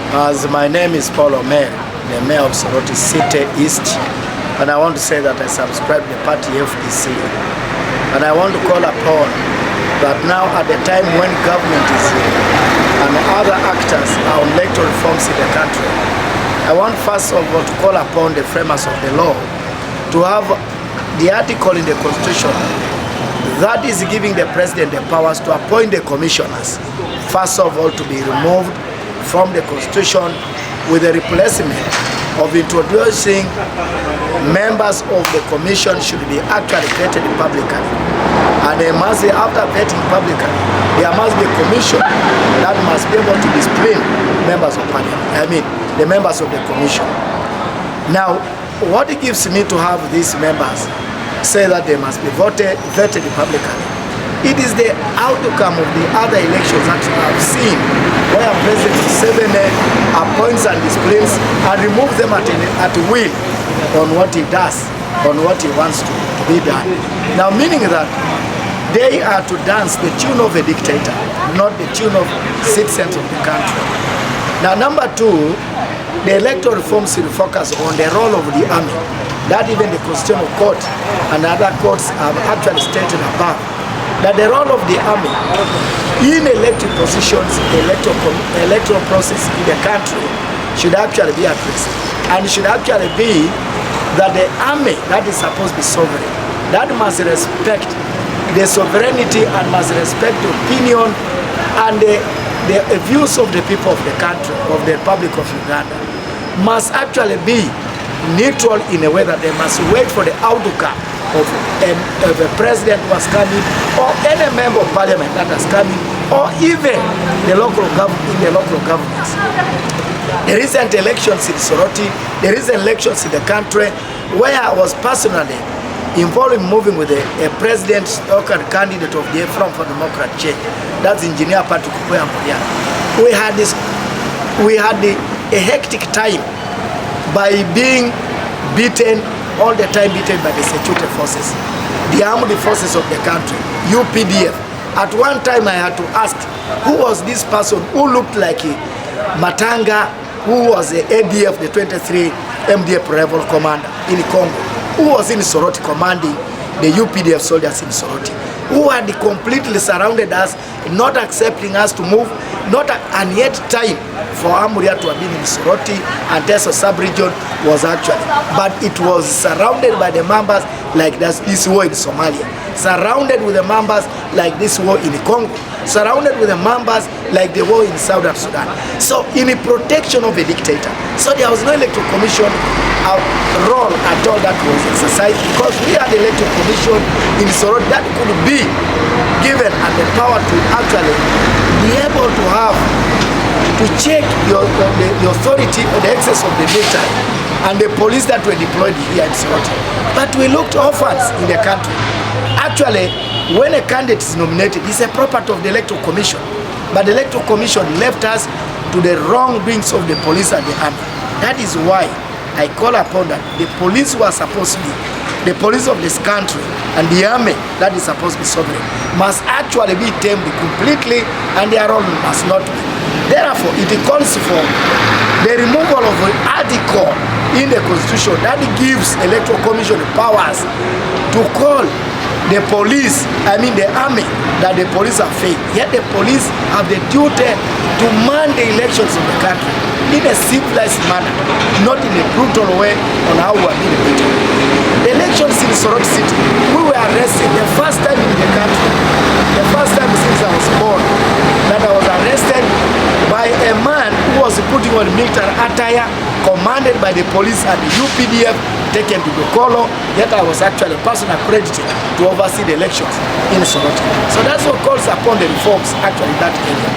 As my name is Paul Omer, the mayor of Soroti City East, and I want to say that I subscribe to the party FDC. And I want to call upon that now at the time when government is here and other actors are on electoral reforms in the country, I want first of all to call upon the framers of the law to have the article in the Constitution that is giving the president the powers to appoint the commissioners, first of all to be removed from the Constitution with the replacement of introducing members of the commission should be actually vetted publicly. And they must be, after vetting publicly, there must be a commission that must be able to discipline members of parliament, the members of the commission. Now, what it gives me to have these members say that they must be vetted publicly, it is the outcome of the other elections that you have seen, where President Museveni appoints and disciplines and removes them at will on what he does, on what he wants to be done. Now, meaning that they are to dance the tune of a dictator, not the tune of citizens of the country. Now, number two, the electoral reforms should focus on the role of the army, that even the Constitutional Court and other courts have actually stated above, that the role of the army in elected positions, electoral process in the country should actually be addressed. And it should actually be that the army that is supposed to be sovereign, that must respect the sovereignty and must respect the opinion and the views of the people of the country, of the Republic of Uganda, must actually be neutral in a way that they must wait for the outcome of a president who has come in, or any member of parliament that has come in, or even the local governments. The recent elections in Soroti, the recent elections in the country, where I was personally involved in moving with a president or candidate of the Front for Democratic Change, that's Engineer Patrick Kuyamulia. We had a hectic time by being beaten all the time, beaten by the security forces, the armed forces of the country, UPDF. At one time I had to ask, who was this person who looked like Matanga, who was the ADF, the 23 MDF Rebel Commander in Congo, who was in Soroti commanding the UPDF soldiers in Soroti, who had completely surrounded us, not accepting us to move, and yet time for Amuria to have been in Soroti and Teso sub-region was actually, but it was surrounded by the members like this war in Somalia, surrounded with the members like this war in Congo, surrounded with the members like the war in Southern Sudan. So in the protection of a dictator, so there was no electoral commission role at all that was exercised, because we had the electoral commission in Soroti that could be given and the power to actually be able to have to check the authority or the excess of the military and the police that were deployed here in Soroti. But we looked orphans in the country. Actually, when a candidate is nominated, it's a property of the electoral commission. But the electoral commission left us to the wrongdoings of the police and the army. That is why I call upon that the police who are supposed to be the police of this country and the army that is supposed to be sovereign must actually be tamed completely, and their role must not be. Therefore, it calls for the removal of an article in the Constitution that gives electoral commission powers to call the police, the army, that the police are fake. Yet the police have the duty to man the elections of the country in a civilized manner, not in a brutal way on how we are being beaten. The elections in Soroti City, we were arrested the first time in the country, the first time since I was born, that I was arrested by a man who was putting on military attire, commanded by the police and the UPDF, taken to the Kolo, yet I was actually a person accredited to oversee the elections in Soroti. So that's what calls upon the reforms actually in that area.